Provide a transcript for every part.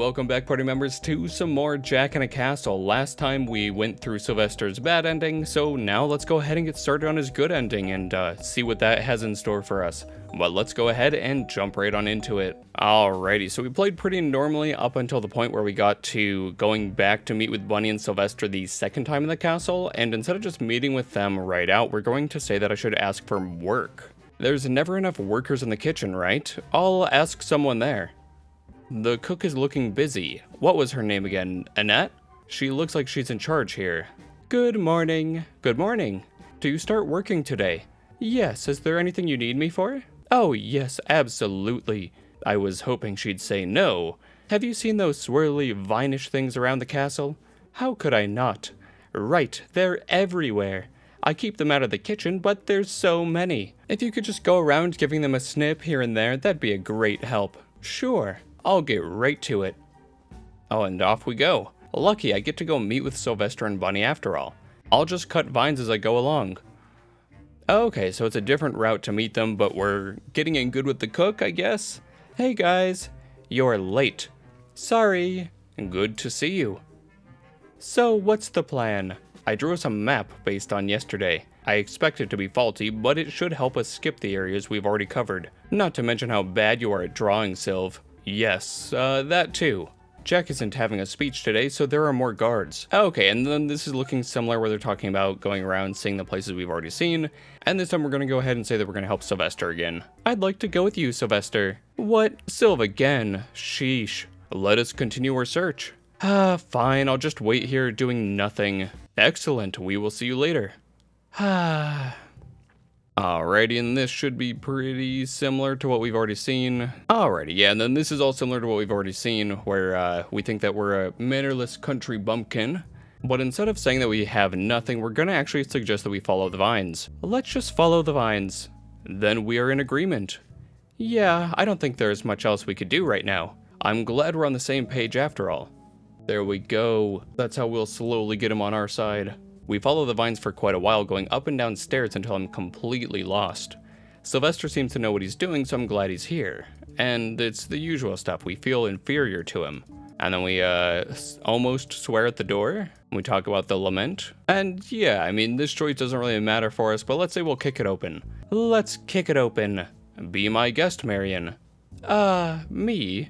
welcome back party members to some more Jack in a Castle. Last time we went through Sylvester's bad ending, so now let's go ahead and get started on his good ending and see what that has in store for us. But let's go ahead and jump right on into it. Alrighty, so we played pretty normally up until the point where we got to going back to meet with Bunny and Sylvester the second time in the castle, and instead of just meeting with them right out, we're going to say that I should ask for work. There's never enough workers in the kitchen, right? I'll ask someone there. The cook is looking busy. What was her name again? Annette? She looks like she's in charge here. Good morning. Good morning. Do you start working today? Yes, is there anything you need me for? Oh, yes, absolutely. I was hoping she'd say no. Have you seen those swirly, vinish things around the castle? How could I not? Right, they're everywhere. I keep them out of the kitchen, but there's so many. If you could just go around giving them a snip here and there, that'd be a great help. Sure. I'll get right to it. Oh, and off we go. Lucky I get to go meet with Sylvester and Bunny after all. I'll just cut vines as I go along. Okay, so it's a different route to meet them, but we're getting in good with the cook, I guess? Hey guys, you're late. Sorry. Good to see you. So what's the plan? I drew us a map based on yesterday. I expect it to be faulty, but it should help us skip the areas we've already covered. Not to mention how bad you are at drawing, Sylv. Yes, that too. Jack isn't having a speech today, so there are more guards. Okay, and then this is looking similar where they're talking about going around seeing the places we've already seen, and this time we're gonna go ahead and say that we're gonna help Sylvester again. I'd like to go with you, Sylvester. What? Sylv again? Sheesh. Let us continue our search. Fine, I'll just wait here doing nothing. Excellent, we will see you later. Alrighty, and this should be pretty similar to what we've already seen. Alrighty, yeah, and then this is all similar to what we've already seen, where we think that we're a mannerless country bumpkin. But instead of saying that we have nothing, we're gonna actually suggest that we follow the vines. Let's just follow the vines. Then we are in agreement. Yeah, I don't think there's much else we could do right now. I'm glad we're on the same page after all. There we go. That's how we'll slowly get him on our side. We follow the vines for quite a while, going up and down stairs until I'm completely lost. Sylvester seems to know what he's doing, so I'm glad he's here. And it's the usual stuff, we feel inferior to him. And then we almost swear at the door. We talk about the lament. And yeah, I mean, this choice doesn't really matter for us, but let's say we'll kick it open. Let's kick it open. Be my guest, Marion. Me?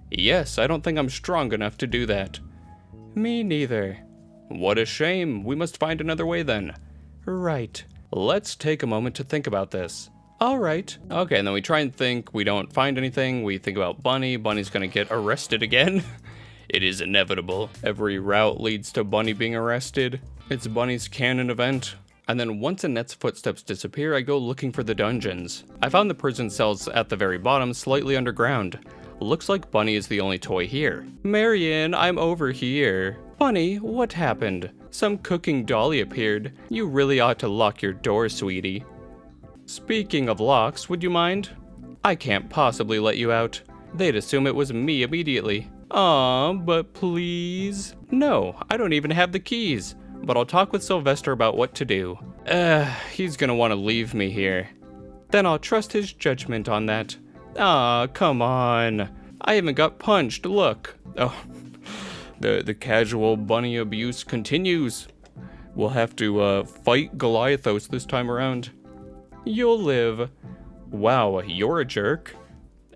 Yes, I don't think I'm strong enough to do that. Me neither. What a shame. We must find another way then. Right. Let's take a moment to think about this. All right. Okay, and then we try and think. We don't find anything. We think about Bunny. Bunny's gonna get arrested again. It is inevitable. Every route leads to Bunny being arrested. It's Bunny's canon event. And then once Annette's footsteps disappear, I go looking for the dungeons. I found the prison cells at the very bottom, slightly underground. Looks like Bunny is the only toy here. Marion, I'm over here. Bunny, what happened? Some cooking dolly appeared. You really ought to lock your door, sweetie. Speaking of locks, would you mind? I can't possibly let you out. They'd assume it was me immediately. Aw, but please? No, I don't even have the keys. But I'll talk with Sylvester about what to do. He's gonna want to leave me here. Then I'll trust his judgment on that. Aw, come on. I haven't got punched, look. Oh. The casual Bunny abuse continues. We'll have to fight Goliathos this time around. You'll live. Wow, you're a jerk.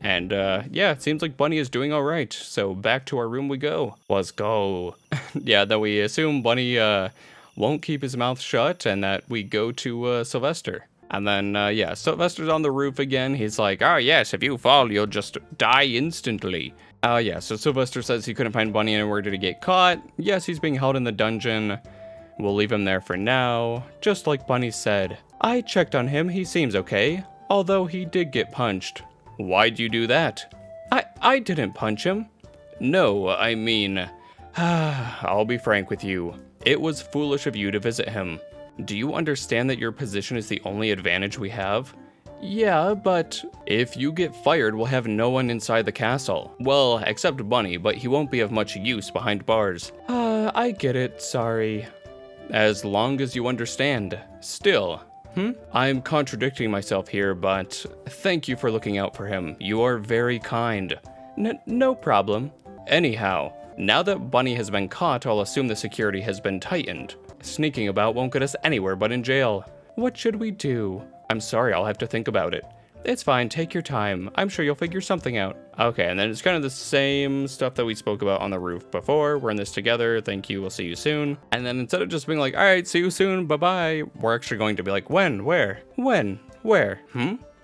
And yeah, it seems like Bunny is doing all right. So back to our room we go. Let's go. Yeah, that we assume Bunny won't keep his mouth shut and that we go to Sylvester. And then, yeah, Sylvester's on the roof again. He's like, oh yes, if you fall, you'll just die instantly. Yeah, so Sylvester says he couldn't find Bunny anywhere to get caught. Yes, he's being held in the dungeon. We'll leave him there for now, just like Bunny said. I checked on him, he seems okay, although he did get punched. Why'd you do that? I didn't punch him. No, I mean, I'll be frank with you. It was foolish of you to visit him. Do you understand that your position is the only advantage we have? Yeah, but if you get fired, we'll have no one inside the castle. Well, except Bunny, but he won't be of much use behind bars. I get it, sorry. As long as you understand. Still, I'm contradicting myself here, but thank you for looking out for him. You are very kind. No problem. Anyhow, now that Bunny has been caught, I'll assume the security has been tightened. Sneaking about won't get us anywhere but in jail. What should we do? I'm sorry, I'll have to think about it. It's fine, take your time. I'm sure you'll figure something out. Okay, and then it's kind of the same stuff that we spoke about on the roof before. We're in this together, thank you, we'll see you soon. And then instead of just being like, all right, see you soon, bye-bye, we're actually going to be like, when, where, where,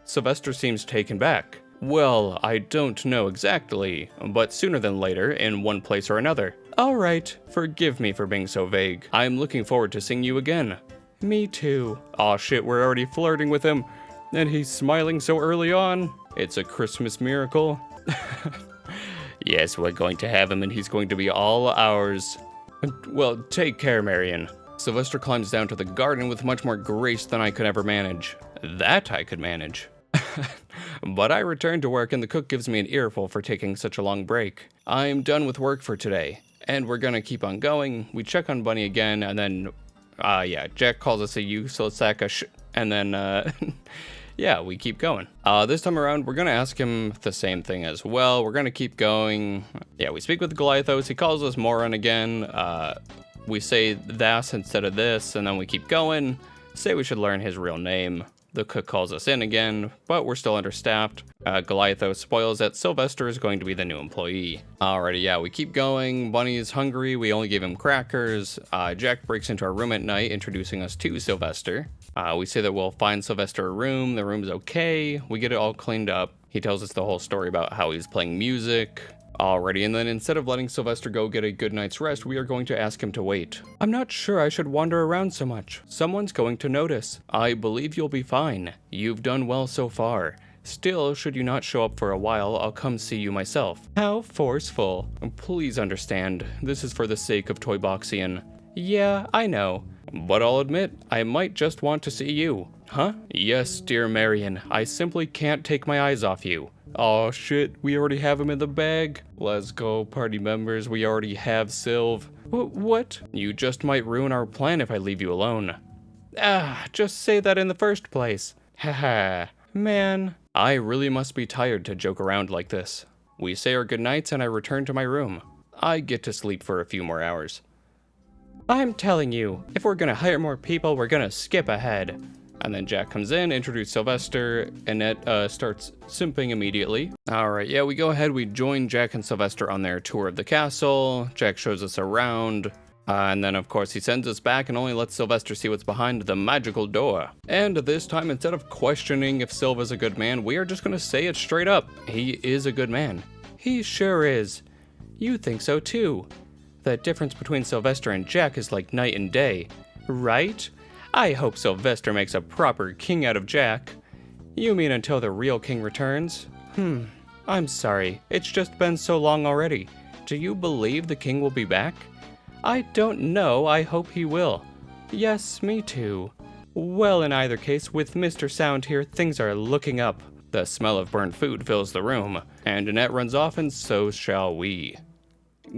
Sylvester seems taken back. Well, I don't know exactly, but sooner than later, in one place or another. All right, forgive me for being so vague. I'm looking forward to seeing you again. Me too. Aw shit, we're already flirting with him. And he's smiling so early on. It's a Christmas miracle. Yes, we're going to have him and he's going to be all ours. Well, take care, Marion. Sylvester climbs down to the garden with much more grace than I could ever manage. That I could manage. But I return to work and the cook gives me an earful for taking such a long break. I'm done with work for today. And we're gonna keep on going. We check on Bunny again and then, Jack calls us a useless sack of and then, yeah, we keep going. This time around, we're gonna ask him the same thing as well. We're gonna keep going. Yeah, we speak with Goliathos. He calls us Moron again. We say this instead of this, and then we keep going. Say we should learn his real name. The cook calls us in again, but we're still understaffed. Goliathos spoils that Sylvester is going to be the new employee. Alrighty, yeah, we keep going. Bunny is hungry. We only gave him crackers. Jack breaks into our room at night, introducing us to Sylvester. We say that we'll find Sylvester a room. The room's okay. We get it all cleaned up. He tells us the whole story about how he's playing music. Alrighty, and then instead of letting Sylvester go get a good night's rest, we are going to ask him to wait. I'm not sure I should wander around so much. Someone's going to notice. I believe you'll be fine. You've done well so far. Still, should you not show up for a while, I'll come see you myself. How forceful. Please understand, this is for the sake of Toyboxian. Yeah, I know. But I'll admit, I might just want to see you. Huh? Yes, dear Marion, I simply can't take my eyes off you. Oh shit, we already have him in the bag. Let's go, party members, we already have Sylv. What? You just might ruin our plan if I leave you alone. Just say that in the first place. Haha. Man, I really must be tired to joke around like this. We say our goodnights and I return to my room. I get to sleep for a few more hours. I'm telling you, if we're gonna hire more people, we're gonna skip ahead. And then Jack comes in, introduces Sylvester, Annette starts simping immediately. Alright, yeah, we go ahead, we join Jack and Sylvester on their tour of the castle. Jack shows us around, and then of course he sends us back and only lets Sylvester see what's behind the magical door. And this time, instead of questioning if Sylv is a good man, we are just gonna say it straight up. He is a good man. He sure is. You think so too. The difference between Sylvester and Jack is like night and day, right? I hope Sylvester makes a proper king out of Jack. You mean until the real king returns? I'm sorry, it's just been so long already. Do you believe the king will be back? I don't know, I hope he will. Yes, me too. Well, in either case, with Mr. Sound here, things are looking up. The smell of burnt food fills the room, and Annette runs off and so shall we.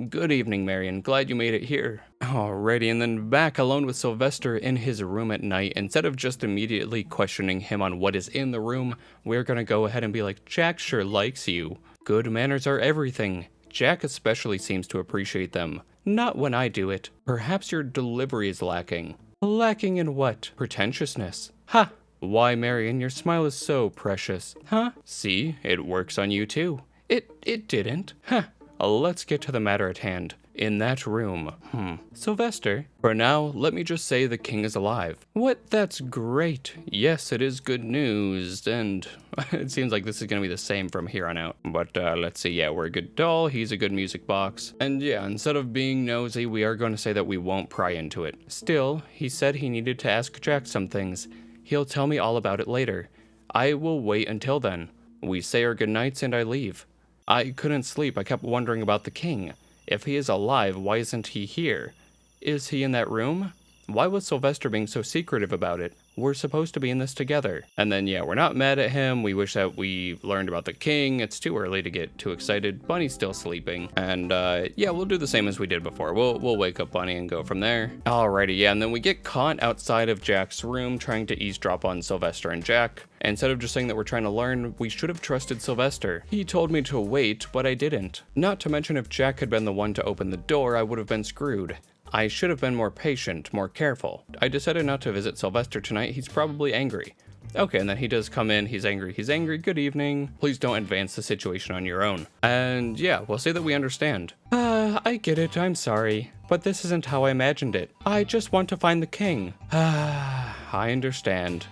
Good evening, Marion. Glad you made it here. Alrighty, and then back alone with Sylvester in his room at night. Instead of just immediately questioning him on what is in the room, we're gonna go ahead and be like, Jack sure likes you. Good manners are everything. Jack especially seems to appreciate them. Not when I do it. Perhaps your delivery is lacking. Lacking in what? Pretentiousness. Ha! Why, Marion, your smile is so precious. Huh? See, it works on you too. It didn't. Huh. Let's get to the matter at hand. In that room. Sylvester, for now, let me just say the king is alive. What? That's great. Yes, it is good news. And it seems like this is going to be the same from here on out. But let's see. Yeah, we're a good doll. He's a good music box. And yeah, instead of being nosy, we are going to say that we won't pry into it. Still, he said he needed to ask Jack some things. He'll tell me all about it later. I will wait until then. We say our goodnights and I leave. I couldn't sleep. I kept wondering about the king. If he is alive, why isn't he here? Is he in that room? Why was Sylvester being so secretive about it? We're supposed to be in this together. And then, yeah, we're not mad at him. We wish that we learned about the king. It's too early to get too excited. Bunny's still sleeping. And, yeah, we'll do the same as we did before. We'll wake up Bunny and go from there. Alrighty, yeah, and then we get caught outside of Jack's room trying to eavesdrop on Sylvester and Jack. Instead of just saying that we're trying to learn, we should have trusted Sylvester. He told me to wait, but I didn't. Not to mention if Jack had been the one to open the door, I would have been screwed. I should have been more patient, more careful. I decided not to visit Sylvester tonight. He's probably angry. Okay, and then he does come in. He's angry. Good evening. Please don't advance the situation on your own. And yeah, we'll say that we understand. I get it. I'm sorry. But this isn't how I imagined it. I just want to find the king. I understand.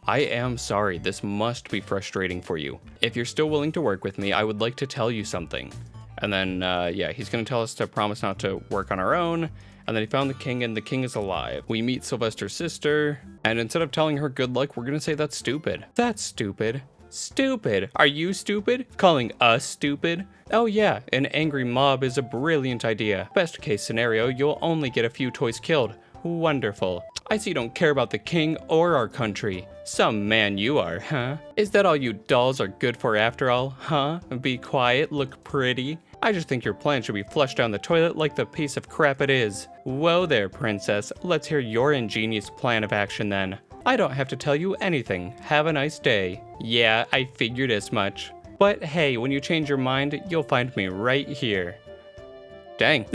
I am sorry. This must be frustrating for you. If you're still willing to work with me, I would like to tell you something. And then, yeah, he's going to tell us to promise not to work on our own. And then he found the king, and the king is alive. We meet Sylvester's sister, and instead of telling her good luck, we're gonna say that's stupid. That's stupid. Stupid. Are you stupid? Calling us stupid? Oh yeah, an angry mob is a brilliant idea. Best case scenario, you'll only get a few toys killed. Wonderful. I see you don't care about the king or our country. Some man you are, huh? Is that all you dolls are good for after all, huh? Be quiet, look pretty. I just think your plan should be flushed down the toilet like the piece of crap it is. Whoa there, princess. Let's hear your ingenious plan of action then. I don't have to tell you anything. Have a nice day. Yeah, I figured as much. But hey, when you change your mind, you'll find me right here. Dang.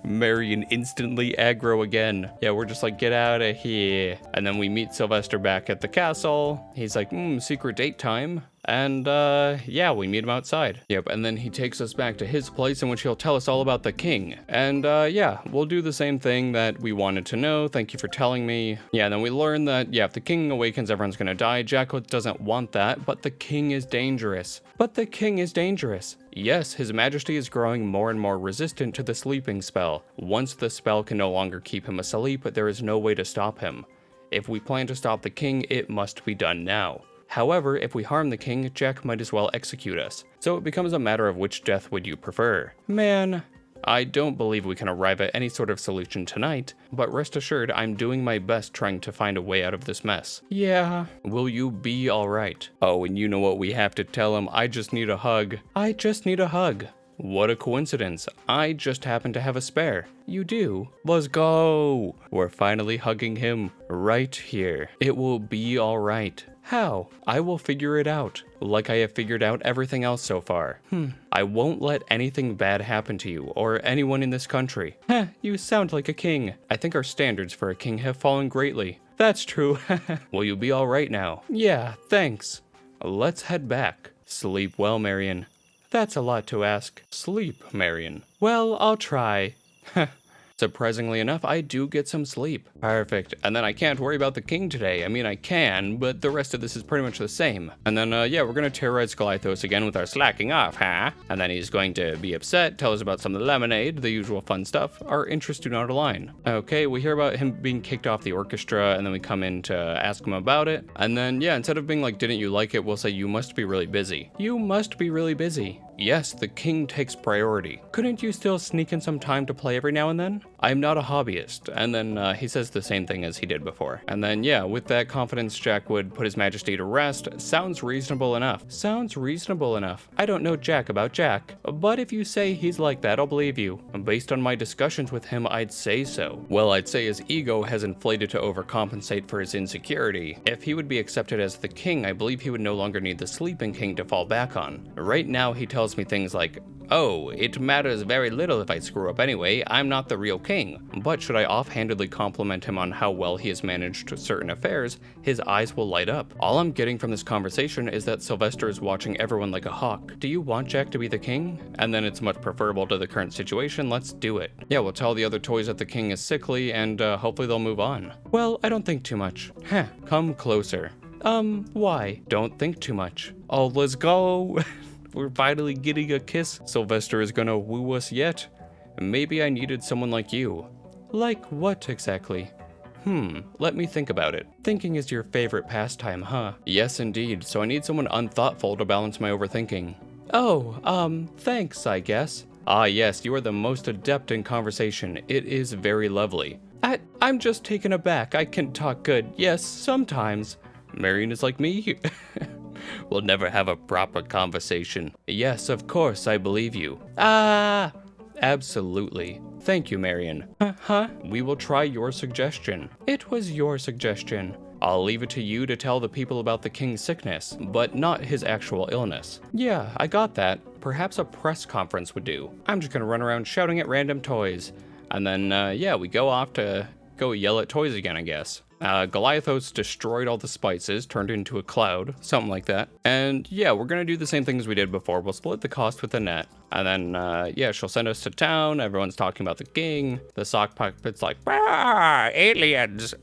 Marion instantly aggro again. Yeah, we're just like, get out of here. And then we meet Sylvester back at the castle. He's like, secret date time. And, yeah, we meet him outside. Yep, and then he takes us back to his place in which he'll tell us all about the king. And, yeah, we'll do the same thing that we wanted to know. Thank you for telling me. Yeah, and then we learn that, yeah, if the king awakens, everyone's gonna die. Jack doesn't want that, but the king is dangerous. But the king is dangerous. Yes, his majesty is growing more and more resistant to the sleeping spell. Once the spell can no longer keep him asleep, there is no way to stop him. If we plan to stop the king, it must be done now. However, if we harm the king, Jack might as well execute us. So it becomes a matter of which death would you prefer. Man, I don't believe we can arrive at any sort of solution tonight, but rest assured I'm doing my best trying to find a way out of this mess. Yeah, will you be alright? Oh, and you know what we have to tell him? I just need a hug. I just need a hug. What a coincidence. I just happen to have a spare. You do? Let's go. We're finally hugging him right here. It will be alright. How? I will figure it out, like I have figured out everything else so far. I won't let anything bad happen to you or anyone in this country. Heh, you sound like a king. I think our standards for a king have fallen greatly. That's true. Will you be alright now? Yeah, thanks. Let's head back. Sleep well, Marion. That's a lot to ask. Sleep, Marion. Well, I'll try. Surprisingly enough, I do get some sleep. Perfect. And then I can't worry about the king today. I mean, I can, but the rest of this is pretty much the same. And then, yeah, we're gonna terrorize Glythos again with our slacking off, huh? And then he's going to be upset, tell us about some of the lemonade, the usual fun stuff. Our interests do not align. Okay, we hear about him being kicked off the orchestra, and then we come in to ask him about it. And then, yeah, instead of being like, didn't you like it, we'll say, you must be really busy. You must be really busy. Yes, the king takes priority. Couldn't you still sneak in some time to play every now and then? I'm not a hobbyist. And then he says the same thing as he did before. And then, yeah, with that confidence, Jack would put his majesty to rest. Sounds reasonable enough. Sounds reasonable enough. I don't know jack about Jack, but if you say he's like that, I'll believe you. Based on my discussions with him, I'd say so. Well, I'd say his ego has inflated to overcompensate for his insecurity. If he would be accepted as the king, I believe he would no longer need the sleeping king to fall back on. Right now, he tells me things like, oh, it matters very little if I screw up anyway, I'm not the real king. But should I offhandedly compliment him on how well he has managed certain affairs, his eyes will light up. All I'm getting from this conversation is that Sylvester is watching everyone like a hawk. Do you want Jack to be the king? And then it's much preferable to the current situation, let's do it. Yeah, we'll tell the other toys that the king is sickly, and hopefully they'll move on. Well, I don't think too much. Heh, come closer. Why? Don't think too much. Oh, let's go. We're finally getting a kiss. Sylvester is gonna woo us yet. Maybe I needed someone like you. Like what exactly? Let me think about it. Thinking is your favorite pastime, huh? Yes, indeed. So I need someone unthoughtful to balance my overthinking. Oh, thanks, I guess. Ah yes, you are the most adept in conversation. It is very lovely. I'm just taken aback. I can talk good. Yes, sometimes. Marion is like me. We'll never have a proper conversation. Yes, of course, I believe you. Ah! Absolutely. Thank you, Marion. Huh? We will try your suggestion. It was your suggestion. I'll leave it to you to tell the people about the king's sickness, but not his actual illness. Yeah, I got that. Perhaps a press conference would do. I'm just gonna run around shouting at random toys. And then, yeah, we go off to go yell at toys again, I guess. Goliathos destroyed all the spices, turned into a cloud, something like that. And yeah, we're gonna do the same thing as we did before. We'll split the cost with Annette. And then, yeah, she'll send us to town. Everyone's talking about the king. The sock puppet's like, aliens.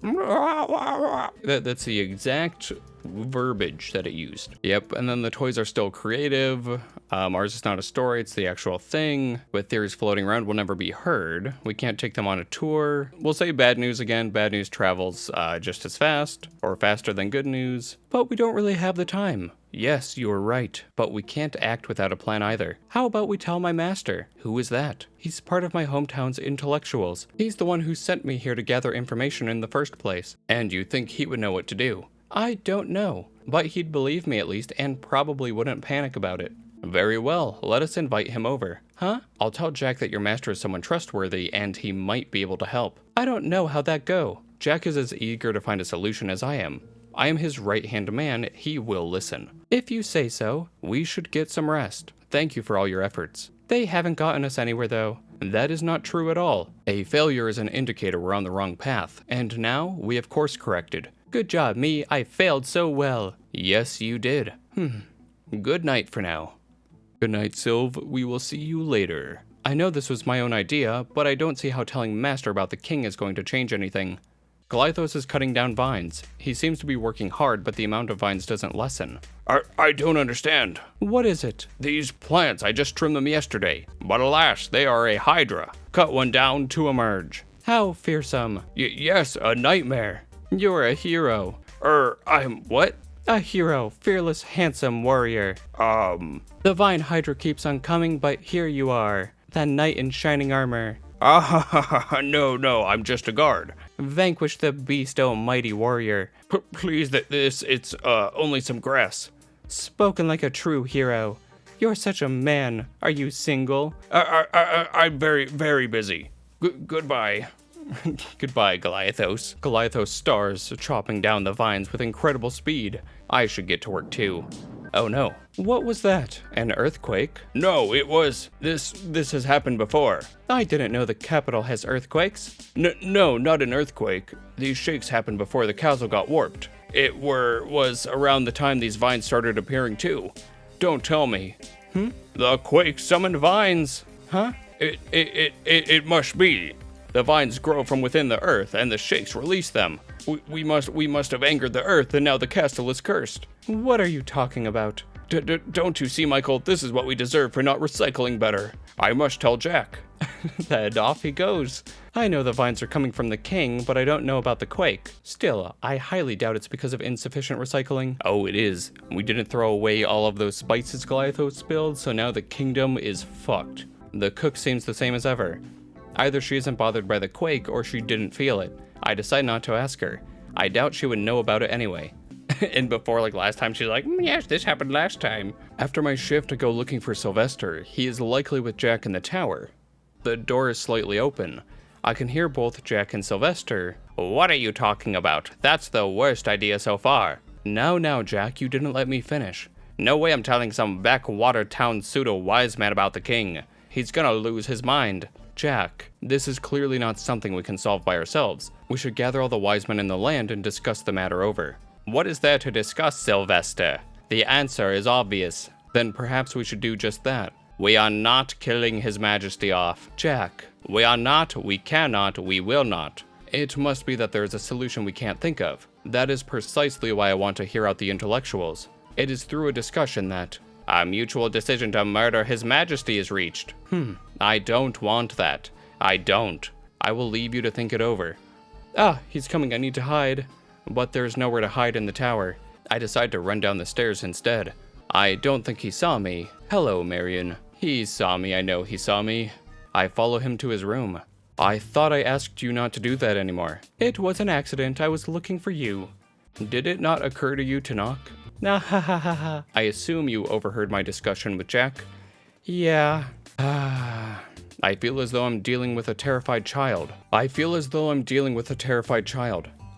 That's the exact verbiage that it used. Yep, and then the toys are still creative. Ours is not a story, it's the actual thing. With theories floating around will never be heard. We can't take them on a tour. We'll say bad news again. Bad news travels just as fast, or faster than good news. But we don't really have the time. Yes, you are right, but we can't act without a plan either. How about we tell my master? Who is that? He's part of my hometown's intellectuals. He's the one who sent me here to gather information in the first place. And you think he would know what to do? I don't know, but he'd believe me at least and probably wouldn't panic about it. Very well, let us invite him over. Huh? I'll tell Jack that your master is someone trustworthy and he might be able to help. I don't know how that go. Jack is as eager to find a solution as I am. I am his right-hand man, he will listen. If you say so, we should get some rest. Thank you for all your efforts. They haven't gotten us anywhere though. That is not true at all. A failure is an indicator we're on the wrong path, and now we have course corrected. Good job, me, I failed so well. Yes, you did. Good night for now. Good night, Sylv, we will see you later. I know this was my own idea, but I don't see how telling Master about the king is going to change anything. Goliathos is cutting down vines. He seems to be working hard, but the amount of vines doesn't lessen. I don't understand. What is it? These plants, I just trimmed them yesterday. But alas, they are a hydra. Cut one down to emerge. How fearsome. Yes, a nightmare. You're a hero. I'm what? A hero, fearless, handsome warrior. The vine hydra keeps on coming, but here you are. That knight in shining armor. No, I'm just a guard. Vanquish the beast, oh mighty warrior. Please, it's only some grass. Spoken like a true hero. You're such a man. Are you single? I'm very, very busy. Goodbye. Goodbye, Goliathos. Goliathos stars, chopping down the vines with incredible speed. I should get to work too. Oh no. What was that? An earthquake? No, it was. This has happened before. I didn't know the capital has earthquakes. No, not an earthquake. These shakes happened before the castle got warped. It was around the time these vines started appearing too. Don't tell me. The quake summoned vines. Huh? It must be. The vines grow from within the earth, and the shakes release them. We must have angered the earth, and now the castle is cursed. What are you talking about? Don't you see, Michael? This is what we deserve for not recycling better. I must tell Jack. Then off he goes. I know the vines are coming from the king, but I don't know about the quake. Still, I highly doubt it's because of insufficient recycling. Oh, it is. We didn't throw away all of those spices Goliathos spilled, so now the kingdom is fucked. The cook seems the same as ever. Either she isn't bothered by the quake or she didn't feel it. I decide not to ask her. I doubt she would know about it anyway. And before, like last time, she's like, yes, this happened last time. After my shift to go looking for Sylvester, he is likely with Jack in the tower. The door is slightly open. I can hear both Jack and Sylvester. What are you talking about? That's the worst idea so far. Now, Jack, you didn't let me finish. No way I'm telling some backwater town pseudo-wise man about the king. He's gonna lose his mind. Jack, this is clearly not something we can solve by ourselves. We should gather all the wise men in the land and discuss the matter over. What is there to discuss, Sylvester? The answer is obvious. Then perhaps we should do just that. We are not killing His Majesty off. Jack, we are not, we cannot, we will not. It must be that there is a solution we can't think of. That is precisely why I want to hear out the intellectuals. It is through a discussion that a mutual decision to murder His Majesty is reached. I don't want that. I don't. I will leave you to think it over. Ah, he's coming, I need to hide. But there's nowhere to hide in the tower. I decide to run down the stairs instead. I don't think he saw me. Hello, Marion. He saw me, I know he saw me. I follow him to his room. I thought I asked you not to do that anymore. It was an accident, I was looking for you. Did it not occur to you to knock? Nah, ha ha ha ha. I assume you overheard my discussion with Jack. Yeah. I feel as though I'm dealing with a terrified child.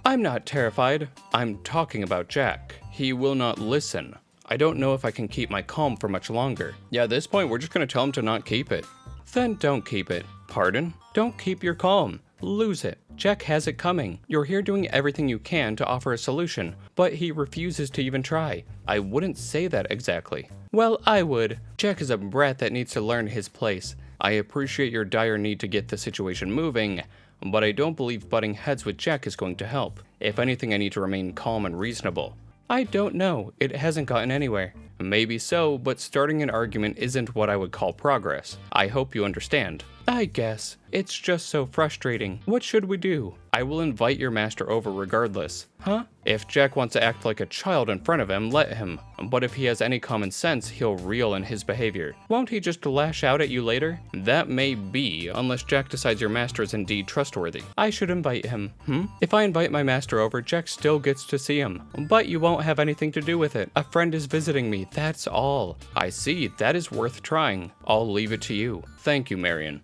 I'm not terrified. I'm talking about Jack. He will not listen. I don't know if I can keep my calm for much longer. Yeah, at this point, we're just gonna tell him to not keep it. Then don't keep it. Pardon? Don't keep your calm. Lose it. Jack has it coming. You're here doing everything you can to offer a solution, but he refuses to even try. I wouldn't say that exactly. Well, I would. Jack is a brat that needs to learn his place. I appreciate your dire need to get the situation moving, but I don't believe butting heads with Jack is going to help. If anything, I need to remain calm and reasonable. I don't know. It hasn't gotten anywhere. Maybe so, but starting an argument isn't what I would call progress. I hope you understand. I guess. It's just so frustrating. What should we do? I will invite your master over regardless. Huh? If Jack wants to act like a child in front of him, let him. But if he has any common sense, he'll reel in his behavior. Won't he just lash out at you later? That may be, unless Jack decides your master is indeed trustworthy. I should invite him. If I invite my master over, Jack still gets to see him. But you won't have anything to do with it. A friend is visiting me, that's all. I see, that is worth trying. I'll leave it to you. Thank you, Marion.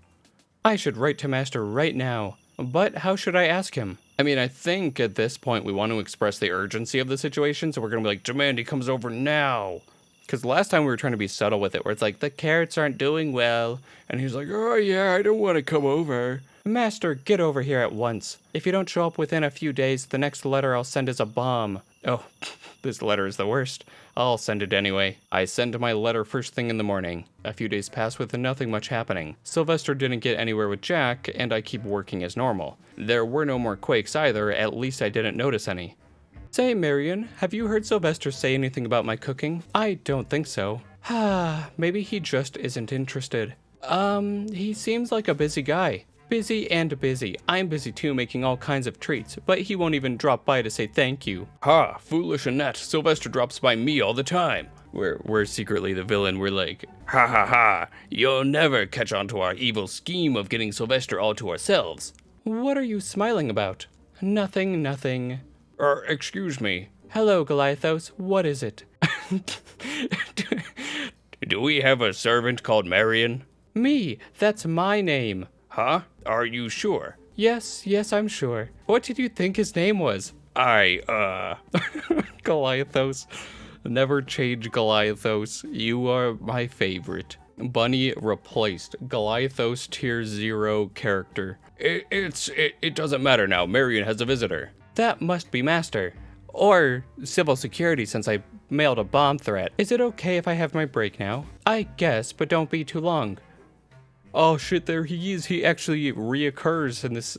I should write to master right now. But how should I ask him? I mean, I think at this point we want to express the urgency of the situation, so we're going to be like, demand he comes over now. Because last time we were trying to be subtle with it, where it's like, the carrots aren't doing well. And he's like, oh yeah, I don't want to come over. Master, get over here at once. If you don't show up within a few days, the next letter I'll send is a bomb. Oh, this letter is the worst. I'll send it anyway. I send my letter first thing in the morning. A few days pass with nothing much happening. Sylvester didn't get anywhere with Jack, and I keep working as normal. There were no more quakes either, at least I didn't notice any. Say, Marion, have you heard Sylvester say anything about my cooking? I don't think so. Maybe he just isn't interested. He seems like a busy guy. Busy and busy. I'm busy too, making all kinds of treats, but he won't even drop by to say thank you. Ha, foolish Annette, Sylvester drops by me all the time. We're secretly the villain. We're like, ha ha ha, you'll never catch on to our evil scheme of getting Sylvester all to ourselves. What are you smiling about? Nothing, nothing. Excuse me. Hello, Goliathos, what is it? Do we have a servant called Marion? Me, that's my name. Huh? Are you sure? Yes, I'm sure. What did you think his name was? Goliathos. Never change, Goliathos. You are my favorite. Bunny replaced. Goliathos tier 0 character. It doesn't matter now. Marion has a visitor. That must be Master. Or civil security, since I mailed a bomb threat. Is it okay if I have my break now? I guess, but don't be too long. Oh shit, there he is. He actually reoccurs in this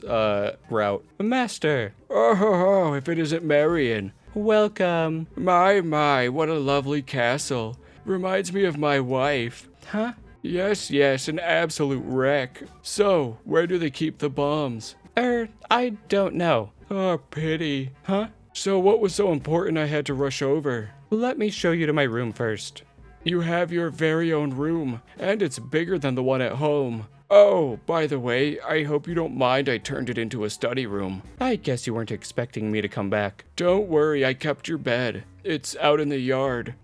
route. Master! Oh, if it isn't Marion. Welcome. My, what a lovely castle. Reminds me of my wife. Huh? Yes, an absolute wreck. So, where do they keep the bombs? I don't know. Oh, pity. Huh? So what was so important I had to rush over? Let me show you to my room first. You have your very own room, and it's bigger than the one at home. Oh, by the way, I hope you don't mind I turned it into a study room. I guess you weren't expecting me to come back. Don't worry, I kept your bed. It's out in the yard.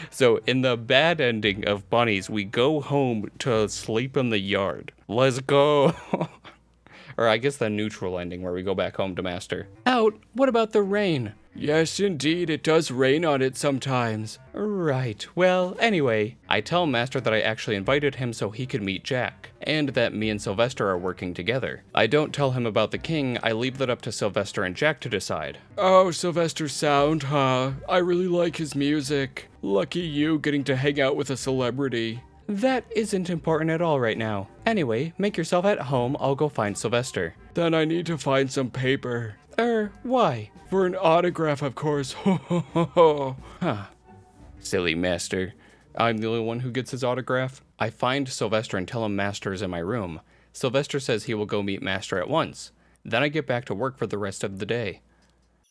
So in the bad ending of Bunnies, we go home to sleep in the yard. Let's go. Or I guess the neutral ending where we go back home to Master. Out? What about the rain? Yes, indeed, it does rain on it sometimes. Right, well, anyway, I tell Master that I actually invited him so he could meet Jack, and that me and Sylvester are working together. I don't tell him about the king, I leave that up to Sylvester and Jack to decide. Oh, Sylvester's sound, huh? I really like his music. Lucky you getting to hang out with a celebrity. That isn't important at all right now. Anyway, make yourself at home, I'll go find Sylvester. Then I need to find some paper. Why? For an autograph, of course. Huh. Silly Master. I'm the only one who gets his autograph. I find Sylvester and tell him Master is in my room. Sylvester says he will go meet Master at once. Then I get back to work for the rest of the day.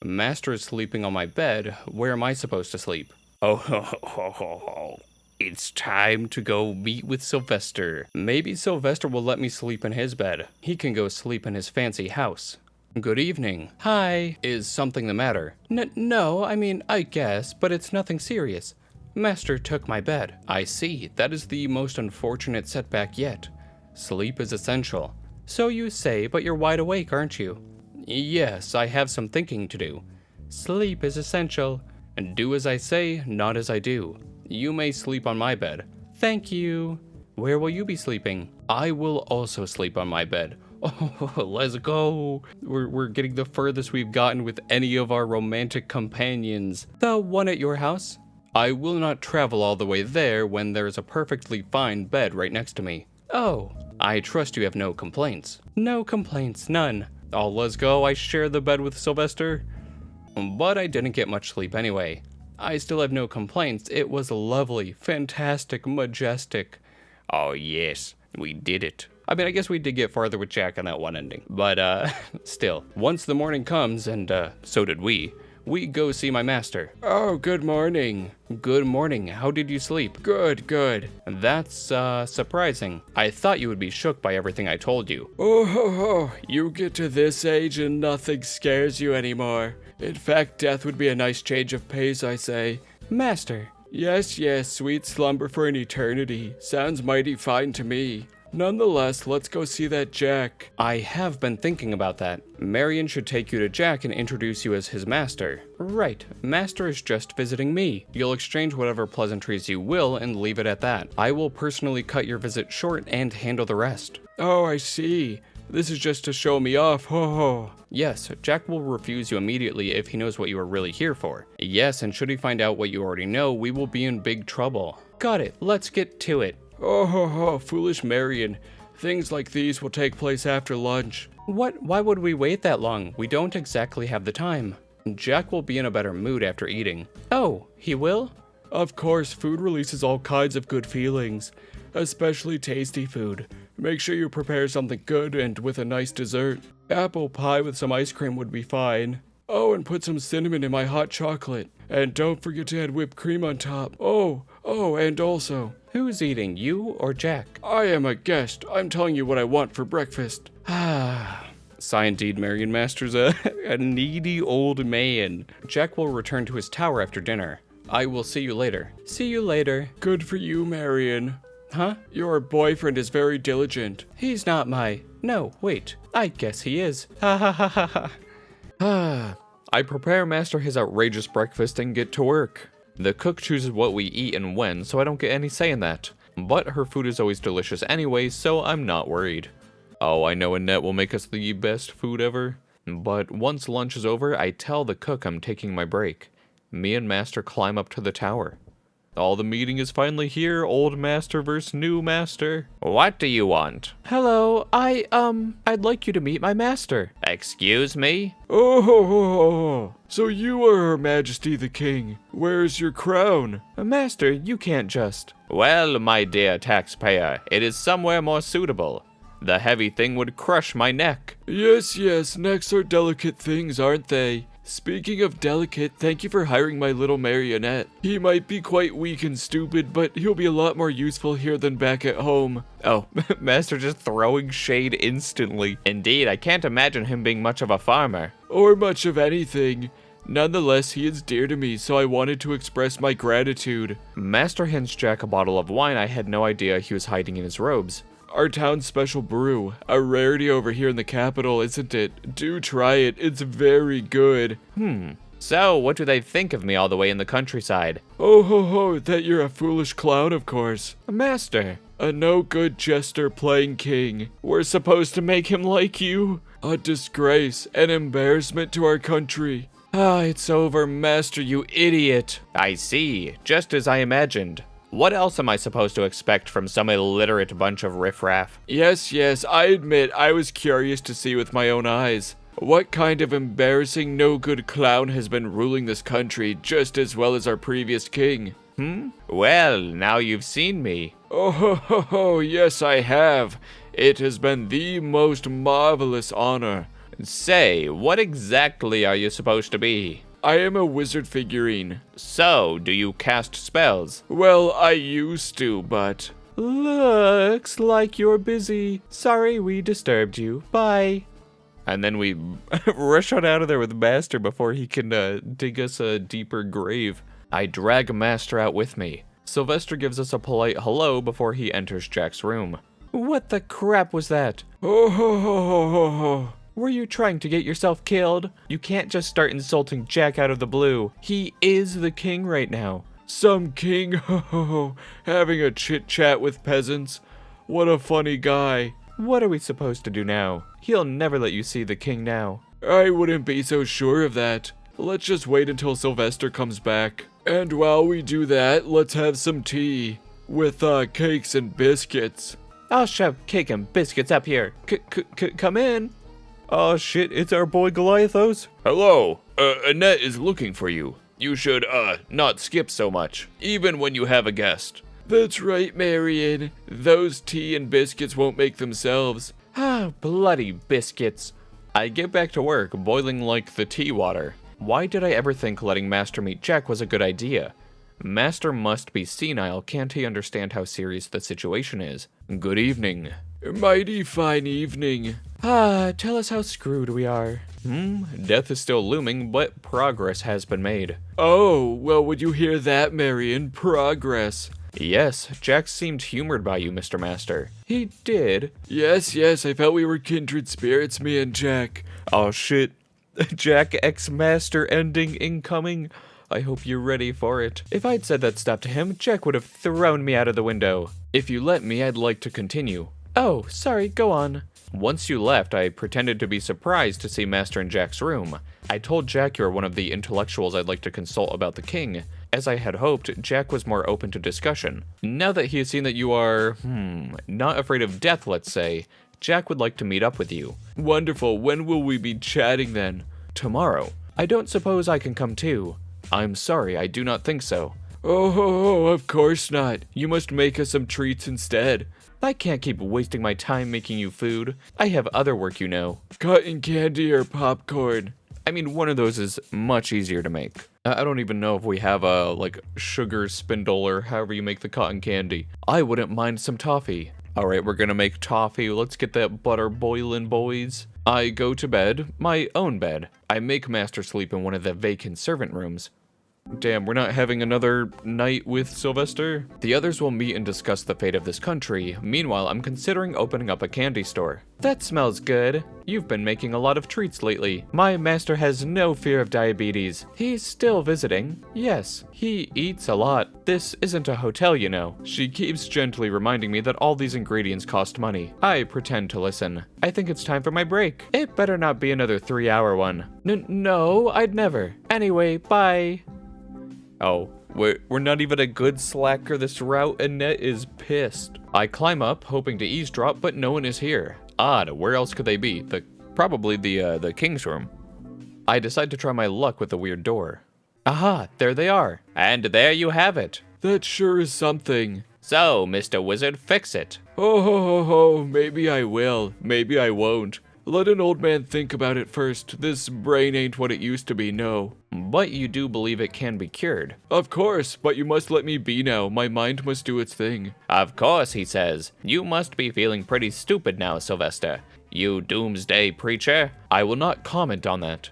Master is sleeping on my bed. Where am I supposed to sleep? Oh, It's time to go meet with Sylvester. Maybe Sylvester will let me sleep in his bed. He can go sleep in his fancy house. Good evening. Hi. Is something the matter? No, I mean, I guess, but it's nothing serious. Master took my bed. I see. That is the most unfortunate setback yet. Sleep is essential. So you say, but you're wide awake, aren't you? Yes, I have some thinking to do. Sleep is essential. And do as I say, not as I do. You may sleep on my bed. Thank you. Where will you be sleeping? I will also sleep on my bed. Oh, let's go. We're getting the furthest we've gotten with any of our romantic companions. The one at your house? I will not travel all the way there when there's a perfectly fine bed right next to me. Oh, I trust you have no complaints. No complaints, none. Oh, let's go. I share the bed with Sylvester. But I didn't get much sleep anyway. I still have no complaints. It was lovely, fantastic, majestic. Oh yes, we did it. I mean, I guess we did get farther with Jack on that one ending. But, still. Once the morning comes, and, so did we go see my master. Oh, good morning. Good morning. How did you sleep? Good. That's, surprising. I thought you would be shook by everything I told you. Oh, you get to this age and nothing scares you anymore. In fact, death would be a nice change of pace, I say. Master. Yes, sweet slumber for an eternity. Sounds mighty fine to me. Nonetheless, let's go see that Jack. I have been thinking about that. Marion should take you to Jack and introduce you as his master. Right, master is just visiting me. You'll exchange whatever pleasantries you will and leave it at that. I will personally cut your visit short and handle the rest. Oh, I see. This is just to show me off, ho. Yes, Jack will refuse you immediately if he knows what you are really here for. Yes, and should he find out what you already know, we will be in big trouble. Got it, let's get to it. Oh, foolish Marion. Things like these will take place after lunch. What? Why would we wait that long? We don't exactly have the time. Jack will be in a better mood after eating. Oh, he will? Of course, food releases all kinds of good feelings, especially tasty food. Make sure you prepare something good and with a nice dessert. Apple pie with some ice cream would be fine. Oh, and put some cinnamon in my hot chocolate. And don't forget to add whipped cream on top. Oh, and also... Who's eating, you or Jack? I am a guest. I'm telling you what I want for breakfast. Sigh indeed, Marion Master's a needy old man. Jack will return to his tower after dinner. I will see you later. See you later. Good for you, Marion. Huh? Your boyfriend is very diligent. He's not my... No, wait. I guess he is. Ha. I prepare Master his outrageous breakfast and get to work. The cook chooses what we eat and when, so I don't get any say in that. But her food is always delicious anyway, so I'm not worried. Oh, I know Annette will make us the best food ever. But once lunch is over, I tell the cook I'm taking my break. Me and Master climb up to the tower. All the meeting is finally here, old master versus new master. What do you want? Hello, I'd like you to meet my master. Excuse me? Oh, so you are Her Majesty the King. Where's your crown? Master, you can't just... Well, my dear taxpayer, it is somewhere more suitable. The heavy thing would crush my neck. Yes, necks are delicate things, aren't they? Speaking of delicate, thank you for hiring my little marionette. He might be quite weak and stupid, but he'll be a lot more useful here than back at home. Oh, Master just throwing shade instantly. Indeed, I can't imagine him being much of a farmer. Or much of anything. Nonetheless, he is dear to me, so I wanted to express my gratitude. Master hands Jack a bottle of wine I had no idea he was hiding in his robes. Our town's special brew. A rarity over here in the capital, isn't it? Do try it. It's very good. So, what do they think of me all the way in the countryside? Oh ho, that you're a foolish clown, of course. Master. A no-good jester playing king. We're supposed to make him like you? A disgrace. An embarrassment to our country. It's over, Master, you idiot. I see. Just as I imagined. What else am I supposed to expect from some illiterate bunch of riffraff? Yes, I admit I was curious to see with my own eyes. What kind of embarrassing no-good clown has been ruling this country just as well as our previous king? Well, now you've seen me. Oh, yes I have. It has been the most marvelous honor. Say, what exactly are you supposed to be? I am a wizard figurine. So, do you cast spells? Well, I used to, but... Looks like you're busy. Sorry we disturbed you. Bye. And then we rush on out of there with Master before he can dig us a deeper grave. I drag Master out with me. Sylvester gives us a polite hello before he enters Jack's room. What the crap was that? Oh ho ho ho ho ho. Were you trying to get yourself killed? You can't just start insulting Jack out of the blue. He is the king right now. Some king, ho ho ho, having a chit chat with peasants. What a funny guy. What are we supposed to do now? He'll never let you see the king now. I wouldn't be so sure of that. Let's just wait until Sylvester comes back. And while we do that, let's have some tea. With, cakes and biscuits. I'll shove cake and biscuits up here. Come in. Oh shit, it's our boy Goliathos. Hello, Annette is looking for you. You should, not skip so much, even when you have a guest. That's right, Marion. Those tea and biscuits won't make themselves. Ah, bloody biscuits. I get back to work, boiling like the tea water. Why did I ever think letting Master meet Jack was a good idea? Master must be senile, can't he understand how serious the situation is? Good evening. Mighty fine evening. Ah, tell us how screwed we are. Death is still looming, but progress has been made. Oh, well, would you hear that, Marion? Progress. Yes, Jack seemed humored by you, Mr. Master. He did. Yes, I felt we were kindred spirits, me and Jack. Oh shit. Jack X Master ending incoming. I hope you're ready for it. If I'd said that stuff to him, Jack would have thrown me out of the window. If you let me, I'd like to continue. Oh, sorry, go on. Once you left, I pretended to be surprised to see Master in Jack's room. I told Jack you're one of the intellectuals I'd like to consult about the king. As I had hoped, Jack was more open to discussion. Now that he has seen that you are, not afraid of death, let's say, Jack would like to meet up with you. Wonderful. When will we be chatting then? Tomorrow. I don't suppose I can come too. I'm sorry, I do not think so. Oh, of course not. You must make us some treats instead. I can't keep wasting my time making you food. I have other work, you know. Cotton candy or popcorn? I mean, one of those is much easier to make. I don't even know if we have a, sugar spindle or however you make the cotton candy. I wouldn't mind some toffee. Alright, we're gonna make toffee. Let's get that butter boiling, boys. I go to bed, my own bed. I make Master sleep in one of the vacant servant rooms. Damn, we're not having another night with Sylvester? The others will meet and discuss the fate of this country. Meanwhile, I'm considering opening up a candy store. That smells good. You've been making a lot of treats lately. My master has no fear of diabetes. He's still visiting. Yes, he eats a lot. This isn't a hotel, you know. She keeps gently reminding me that all these ingredients cost money. I pretend to listen. I think it's time for my break. It better not be another 3-hour one. No, I'd never. Anyway, bye. Oh, we're not even a good slacker this route. Annette is pissed. I climb up, hoping to eavesdrop, but no one is here. Odd, where else could they be? Probably the king's room. I decide to try my luck with the weird door. Aha, there they are. And there you have it. That sure is something. So, Mr. Wizard, fix it. Oh, maybe I will, maybe I won't. Let an old man think about it first. This brain ain't what it used to be, no. But you do believe it can be cured? Of course, but you must let me be now. My mind must do its thing. Of course, he says. You must be feeling pretty stupid now, Sylvester. You doomsday preacher. I will not comment on that.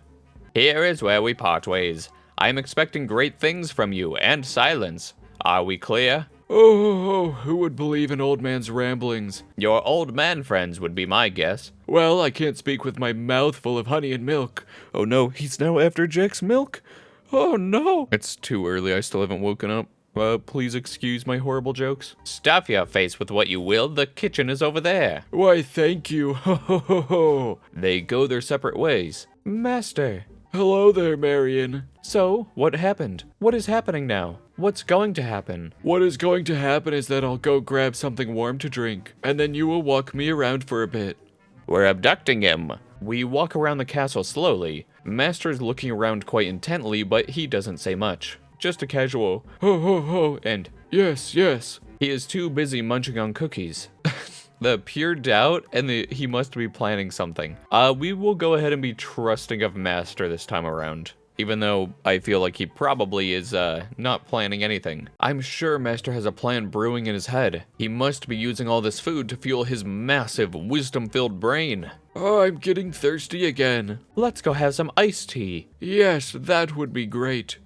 Here is where we part ways. I am expecting great things from you, and silence. Are we clear? Oh, who would believe an old man's ramblings? Your old man friends would be my guess. Well, I can't speak with my mouth full of honey and milk. Oh no, he's now after Jack's milk? Oh no! It's too early, I still haven't woken up. Please excuse my horrible jokes. Stuff your face with what you will, the kitchen is over there. Why, thank you, ho ho ho ho. They go their separate ways. Master. Hello there, Marion. So, what happened? What is happening now? What's going to happen? What is going to happen is that I'll go grab something warm to drink, and then you will walk me around for a bit. We're abducting him. We walk around the castle slowly. Master is looking around quite intently, but he doesn't say much. Just a casual, ho ho ho, and yes. He is too busy munching on cookies. The pure doubt, and he must be planning something. We will go ahead and be trusting of Master this time around. even though I feel like he probably is not planning anything. I'm sure Master has a plan brewing in his head. He must be using all this food to fuel his massive, wisdom-filled brain. Oh, I'm getting thirsty again. Let's go have some iced tea. Yes, that would be great.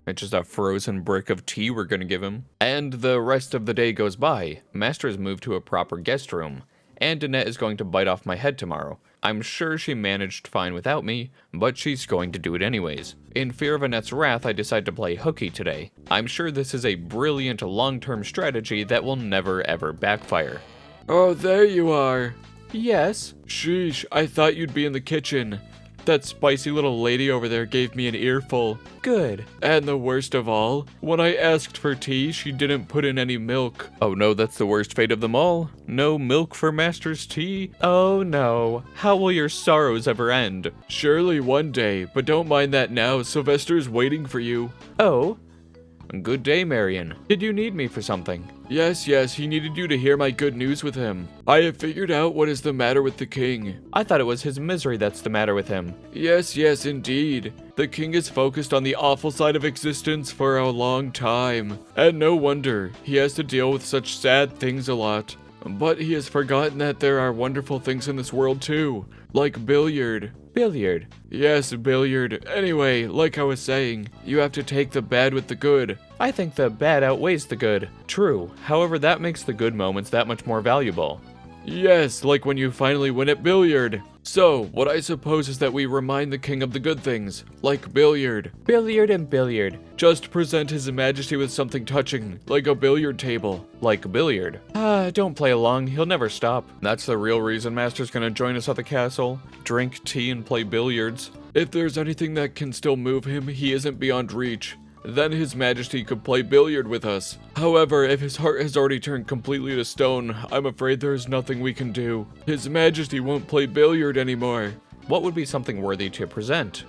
It's just a frozen brick of tea we're gonna give him. And the rest of the day goes by. Master has moved to a proper guest room, and Annette is going to bite off my head tomorrow. I'm sure she managed fine without me, but she's going to do it anyways. In fear of Annette's wrath, I decide to play hooky today. I'm sure this is a brilliant long-term strategy that will never ever backfire. Oh, there you are. Yes? Sheesh, I thought you'd be in the kitchen. That spicy little lady over there gave me an earful. Good. And the worst of all, when I asked for tea, she didn't put in any milk. Oh no, that's the worst fate of them all. No milk for Master's tea? Oh no. How will your sorrows ever end? Surely one day, but don't mind that now. Sylvester's waiting for you. Oh? Good day, Marion. Did you need me for something? Yes, he needed you to hear my good news with him. I have figured out what is the matter with the king. I thought it was his misery that's the matter with him. Yes, indeed. The king is focused on the awful side of existence for a long time. And no wonder, he has to deal with such sad things a lot. But he has forgotten that there are wonderful things in this world too, like billiard. Billiard? Yes, billiard. Anyway, like I was saying, you have to take the bad with the good. I think the bad outweighs the good. True. However, that makes the good moments that much more valuable. Yes, like when you finally win at billiard. So, what I suppose is that we remind the king of the good things, like billiard. Billiard and billiard. Just present his majesty with something touching, like a billiard table. Like billiard. Don't play along, he'll never stop. That's the real reason Master's gonna join us at the castle. Drink tea and play billiards. If there's anything that can still move him, he isn't beyond reach. Then his majesty could play billiard with us. However, if his heart has already turned completely to stone, I'm afraid there is nothing we can do. His majesty won't play billiard anymore. What would be something worthy to present?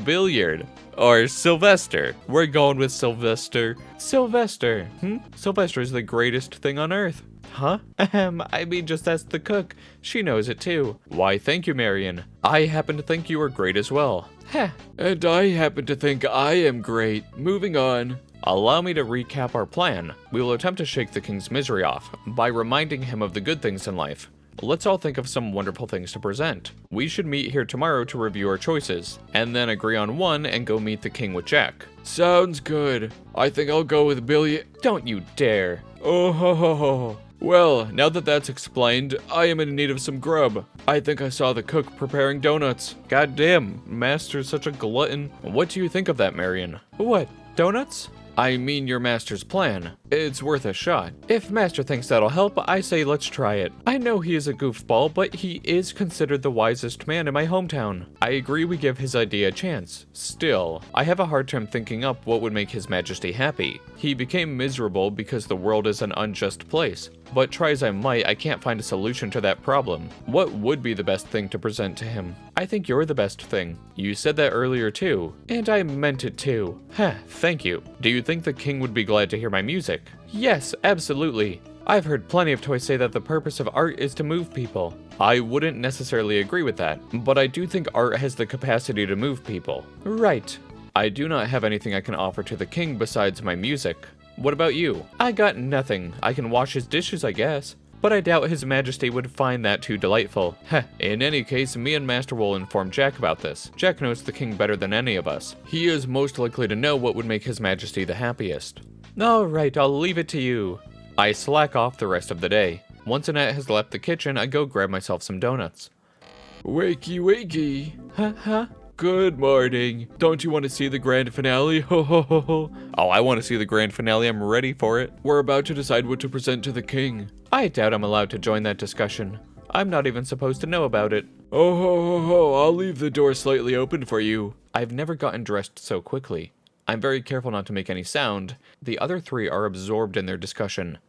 Billiard. Or Sylvester. We're going with Sylvester. Sylvester. Sylvester is the greatest thing on earth. Huh? I mean, just ask the cook. She knows it too. Why, thank you, Marion. I happen to think you are great as well. Heh. And I happen to think I am great. Moving on. Allow me to recap our plan. We will attempt to shake the king's misery off by reminding him of the good things in life. Let's all think of some wonderful things to present. We should meet here tomorrow to review our choices, and then agree on one and go meet the king with Jack. Sounds good. I think I'll go with billiard. Don't you dare. Oh ho ho ho. Well, now that that's explained, I am in need of some grub. I think I saw the cook preparing donuts. Goddamn, Master's such a glutton. What do you think of that, Marion? What, donuts? I mean your master's plan. It's worth a shot. If Master thinks that'll help, I say let's try it. I know he is a goofball, but he is considered the wisest man in my hometown. I agree we give his idea a chance. Still, I have a hard time thinking up what would make His Majesty happy. He became miserable because the world is an unjust place. But try as I might, I can't find a solution to that problem. What would be the best thing to present to him? I think you're the best thing. You said that earlier too, and I meant it too. Thank you. Do you think the king would be glad to hear my music? Yes, absolutely. I've heard plenty of toys say that the purpose of art is to move people. I wouldn't necessarily agree with that, but I do think art has the capacity to move people. Right. I do not have anything I can offer to the king besides my music. What about you? I got nothing. I can wash his dishes, I guess. But I doubt His Majesty would find that too delightful. In any case, me and Master will inform Jack about this. Jack knows the king better than any of us. He is most likely to know what would make His Majesty the happiest. Alright, I'll leave it to you. I slack off the rest of the day. Once Annette has left the kitchen, I go grab myself some donuts. Wakey wakey. Huh? Good morning. Don't you want to see the grand finale? Ho ho ho ho. Oh, I want to see the grand finale. I'm ready for it. We're about to decide what to present to the king. I doubt I'm allowed to join that discussion. I'm not even supposed to know about it. Oh ho ho ho, I'll leave the door slightly open for you. I've never gotten dressed so quickly. I'm very careful not to make any sound. The other three are absorbed in their discussion.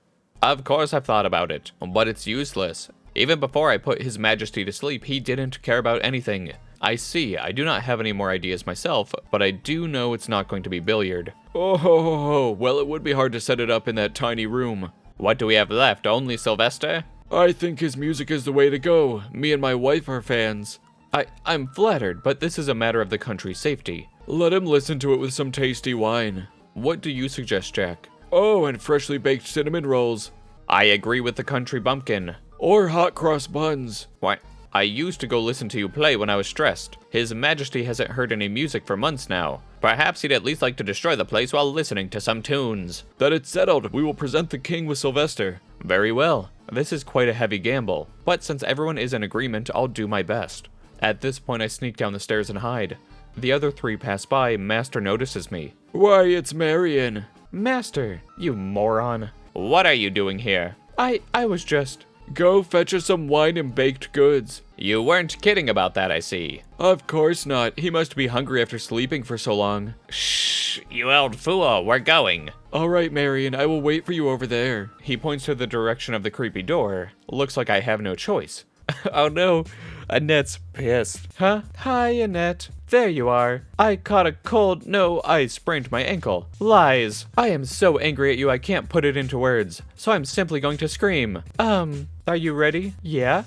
Of course I've thought about it, but it's useless. Even before I put His Majesty to sleep, he didn't care about anything. I see, I do not have any more ideas myself, but I do know it's not going to be billiard. Oh ho ho ho, well it would be hard to set it up in that tiny room. What do we have left, only Sylvester? I think his music is the way to go. Me and my wife are fans. I'm flattered, but this is a matter of the country's safety. Let him listen to it with some tasty wine. What do you suggest, Jack? Oh, and freshly baked cinnamon rolls. I agree with the country bumpkin. Or hot cross buns. Why, I used to go listen to you play when I was stressed. His Majesty hasn't heard any music for months now. Perhaps he'd at least like to destroy the place while listening to some tunes. That it's settled. We will present the king with Sylvester. Very well. This is quite a heavy gamble, but since everyone is in agreement, I'll do my best. At this point, I sneak down the stairs and hide. The other three pass by. Master notices me. Why, it's Marion. Master, you moron. What are you doing here? I was just... Go fetch us some wine and baked goods. You weren't kidding about that, I see. Of course not. He must be hungry after sleeping for so long. Shh, you old fool, we're going. All right, Marion, I will wait for you over there. He points to the direction of the creepy door. Looks like I have no choice. Oh no, Annette's pissed. Huh? Hi, Annette. There you are. I caught a cold. No, I sprained my ankle. Lies. I am so angry at you I can't put it into words, so I'm simply going to scream. Are you ready? Yeah?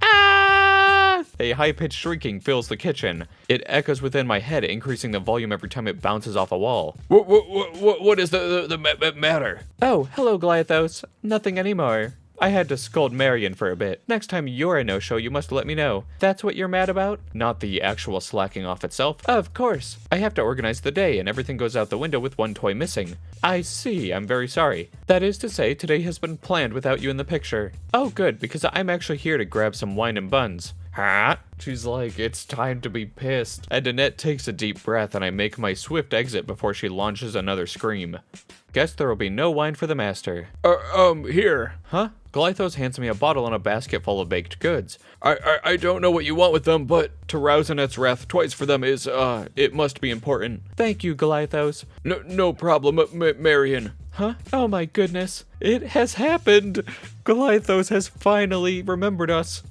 Ah! A high-pitched shrieking fills the kitchen. It echoes within my head, increasing the volume every time it bounces off a wall. What is the matter? Oh, hello, Glythos. Nothing anymore. I had to scold Marion for a bit. Next time you're a no-show, you must let me know. That's what you're mad about? Not the actual slacking off itself? Of course. I have to organize the day and everything goes out the window with one toy missing. I see. I'm very sorry. That is to say, today has been planned without you in the picture. Oh, good, because I'm actually here to grab some wine and buns. Huh? She's like, it's time to be pissed. And Annette takes a deep breath and I make my swift exit before she launches another scream. Guess there will be no wine for the master. Here. Huh? Glythos hands me a bottle and a basket full of baked goods. I don't know what you want with them, but to rouse Annette's wrath twice for them is, it must be important. Thank you, Glythos. No problem, Marion. Huh? Oh my goodness. It has happened. Glythos has finally remembered us.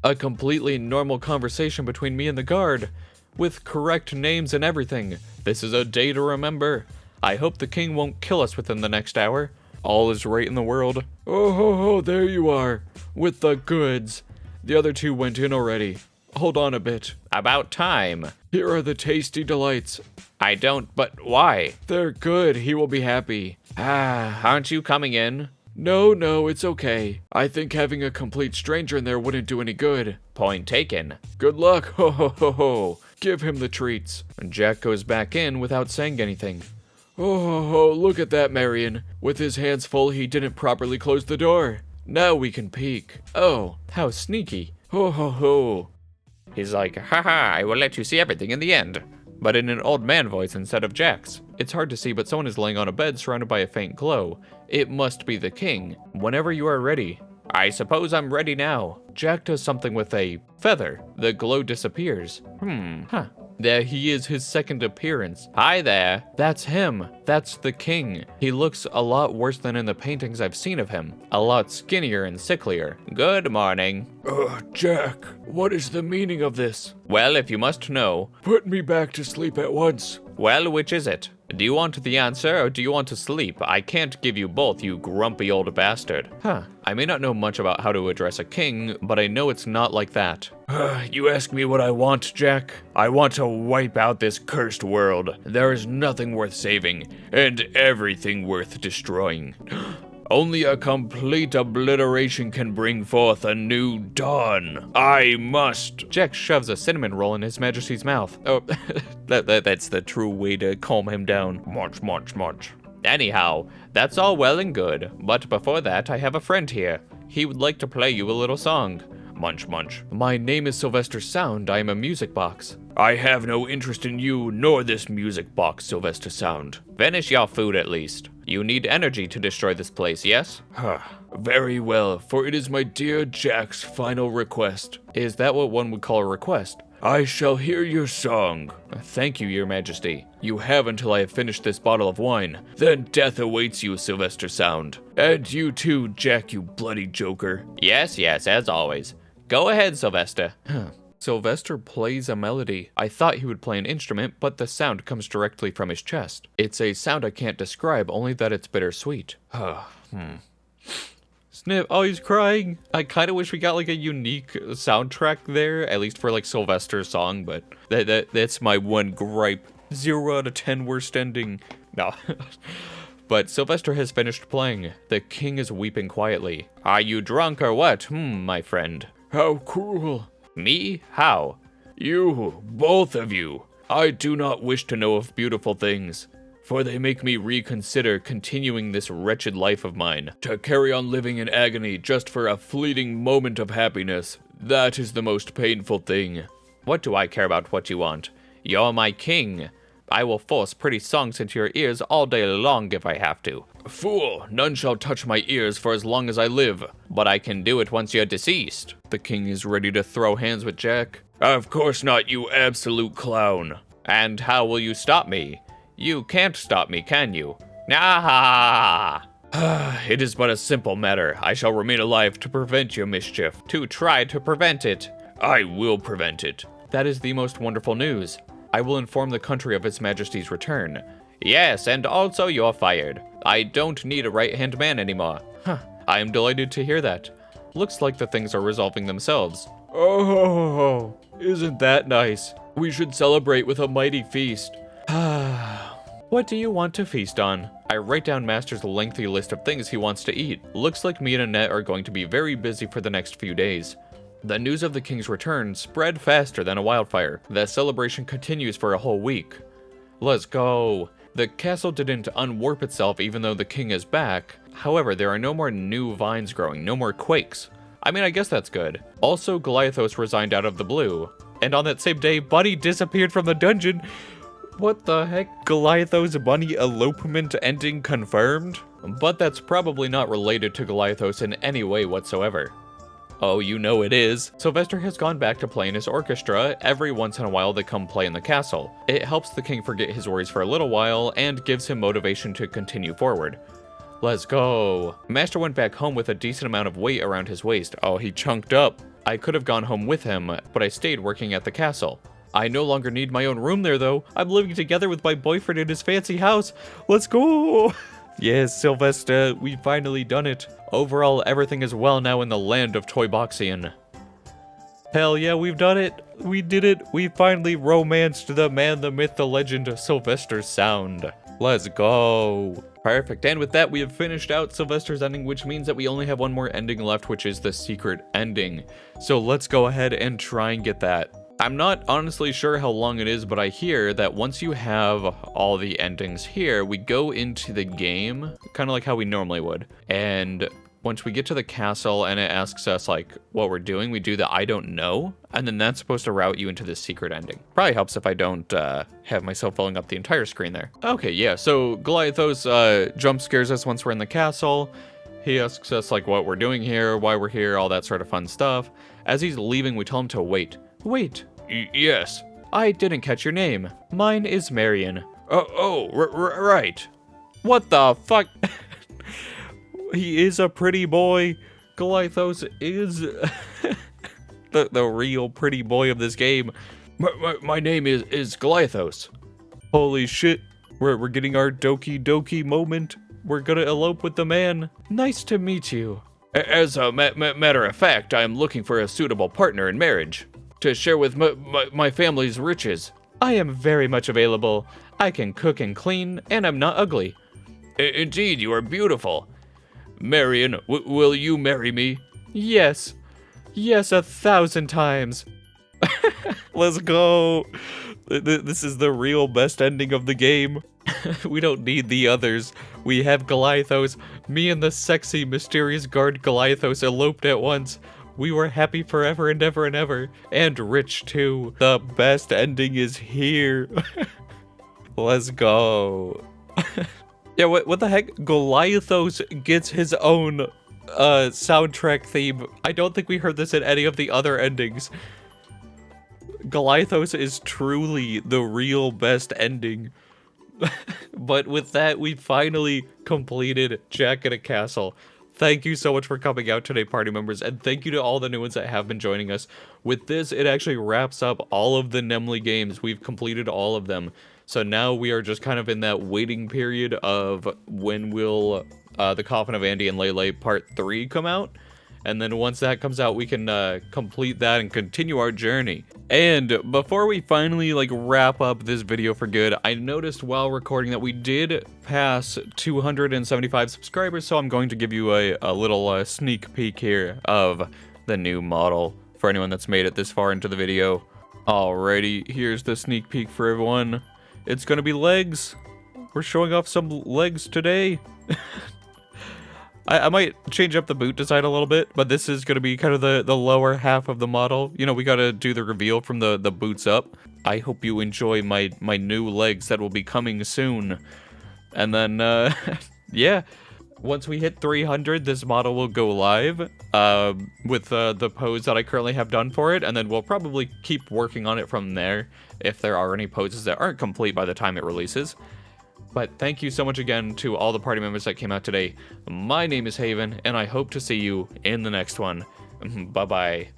A completely normal conversation between me and the guard, with correct names and everything. This is a day to remember. I hope the king won't kill us within the next hour. All is right in the world. Oh, there you are, with the goods. The other two went in already. Hold on a bit. About time. Here are the tasty delights. I don't, but why? They're good, he will be happy. Aren't you coming in? No, it's okay. I think having a complete stranger in there wouldn't do any good. Point taken. Good luck, ho. Give him the treats. Jack goes back in without saying anything. Oh, look at that, Marion. With his hands full, he didn't properly close the door. Now we can peek. Oh, how sneaky. Ho. He's like, haha, I will let you see everything in the end. But in an old man voice instead of Jack's. It's hard to see, but someone is laying on a bed surrounded by a faint glow. It must be the king. Whenever you are ready. I suppose I'm ready now. Jack does something with a feather. The glow disappears. There he is, his second appearance. Hi there. That's him. That's the king. He looks a lot worse than in the paintings I've seen of him. A lot skinnier and sicklier. Good morning. Jack, what is the meaning of this? Well, if you must know. Put me back to sleep at once. Well, which is it? Do you want the answer or do you want to sleep? I can't give you both, you grumpy old bastard. I may not know much about how to address a king, but I know it's not like that. You ask me what I want, Jack? I want to wipe out this cursed world. There is nothing worth saving, and everything worth destroying. Only a complete obliteration can bring forth a new dawn. I must. Jack shoves a cinnamon roll in His Majesty's mouth. Oh, that's the true way to calm him down. Munch. Anyhow, that's all well and good, but before that, I have a friend here. He would like to play you a little song. Munch. My name is Sylvester Sound. I am a music box. I have no interest in you nor this music box, Sylvester Sound. Finish your food at least. You need energy to destroy this place, yes? Very well, for it is my dear Jack's final request. Is that what one would call a request? I shall hear your song. Thank you, Your Majesty. You have until I have finished this bottle of wine. Then death awaits you, Sylvester Sound. And you too, Jack, you bloody joker. Yes, as always. Go ahead, Sylvester. Sylvester plays a melody. I thought he would play an instrument, but the sound comes directly from his chest. It's a sound I can't describe, only that it's bittersweet. Snip. Oh, he's crying. I kind of wish we got like a unique soundtrack there, at least for like Sylvester's song, but that's my one gripe. 0 out of 10 worst ending. No. But Sylvester has finished playing. The king is weeping quietly. Are you drunk or what? My friend. How cruel. Me? How? You, both of you. I do not wish to know of beautiful things, for they make me reconsider continuing this wretched life of mine. To carry on living in agony just for a fleeting moment of happiness, that is the most painful thing. What do I care about what you want? You're my king. I will force pretty songs into your ears all day long if I have to. Fool, none shall touch my ears for as long as I live. But I can do it once you're deceased. The king is ready to throw hands with Jack. Of course not, you absolute clown. And how will you stop me? You can't stop me, can you? Ah! It is but a simple matter. I shall remain alive to prevent your mischief. To try to prevent it. I will prevent it. That is the most wonderful news. I will inform the country of His Majesty's return. Yes, and also you're fired. I don't need a right-hand man anymore. I am delighted to hear that. Looks like the things are resolving themselves. Oh, isn't that nice? We should celebrate with a mighty feast. What do you want to feast on? I write down Master's lengthy list of things he wants to eat. Looks like me and Annette are going to be very busy for the next few days. The news of the king's return spread faster than a wildfire. The celebration continues for a whole week. Let's go. The castle didn't unwarp itself even though the king is back. However, there are no more new vines growing, no more quakes. I mean, I guess that's good. Also, Goliathos resigned out of the blue. And on that same day, Bunny disappeared from the dungeon. What the heck? Goliathos Bunny elopement ending confirmed? But that's probably not related to Goliathos in any way whatsoever. Oh, you know it is. Sylvester has gone back to play in his orchestra. Every once in a while they come play in the castle. It helps the king forget his worries for a little while and gives him motivation to continue forward. Let's go. Master went back home with a decent amount of weight around his waist. Oh, he chunked up. I could have gone home with him, but I stayed working at the castle. I no longer need my own room there though. I'm living together with my boyfriend in his fancy house. Let's go. Yes, Sylvester, we've finally done it. Overall, everything is well now in the land of Toyboxian. Hell yeah, we've done it. We did it. We finally romanced the man, the myth, the legend, Sylvester Sound. Let's go. Perfect. And with that, we have finished out Sylvester's ending, which means that we only have one more ending left, which is the secret ending. So let's go ahead and try and get that. I'm not honestly sure how long it is, but I hear that once you have all the endings here, we go into the game, kind of like how we normally would. And once we get to the castle and it asks us like what we're doing, we do the I don't know. And then that's supposed to route you into the secret ending. Probably helps if I don't have myself filling up the entire screen there. Okay, yeah, so Goliathos jump scares us once we're in the castle. He asks us like what we're doing here, why we're here, all that sort of fun stuff. As he's leaving, we tell him to wait. Wait. Yes. I didn't catch your name. Mine is Marion. Right. What the fuck? He is a pretty boy. Goliathos is the real pretty boy of this game. My name is Goliathos. Holy shit. We're getting our Doki Doki moment. We're gonna elope with the man. Nice to meet you. As a matter of fact, I am looking for a suitable partner in marriage to share with my family's riches. I am very much available. I can cook and clean, and I'm not ugly. Indeed, you are beautiful. Marion, will you marry me? Yes. Yes, 1,000 times. Let's go. This is the real best ending of the game. We don't need the others. We have Goliathos. Me and the sexy, mysterious guard Goliathos eloped at once. We were happy forever and ever and ever. And rich too. The best ending is here. Let's go. Yeah, what the heck? Goliathos gets his own soundtrack theme. I don't think we heard this in any of the other endings. Goliathos is truly the real best ending. But with that, we finally completed Jack in a Castle. Thank you so much for coming out today, party members, and thank you to all the new ones that have been joining us. With this, it actually wraps up all of the Nemli games. We've completed all of them. So now we are just kind of in that waiting period of when we'll the Coffin of Andy and Lele Part 3 come out. And then once that comes out, we can complete that and continue our journey. And before we finally like wrap up this video for good, I noticed while recording that we did pass 275 subscribers, so I'm going to give you a little sneak peek here of the new model for anyone that's made it this far into the video. Alrighty, here's the sneak peek for everyone. It's gonna be legs. We're showing off some legs today. I might change up the boot design a little bit, but this is going to be kind of the lower half of the model. You know, we got to do the reveal from the boots up. I hope you enjoy my new legs that will be coming soon. And then, yeah, once we hit 300, this model will go live with the pose that I currently have done for it. And then we'll probably keep working on it from there if there are any poses that aren't complete by the time it releases. But thank you so much again to all the party members that came out today. My name is Haven, and I hope to see you in the next one. Bye-bye.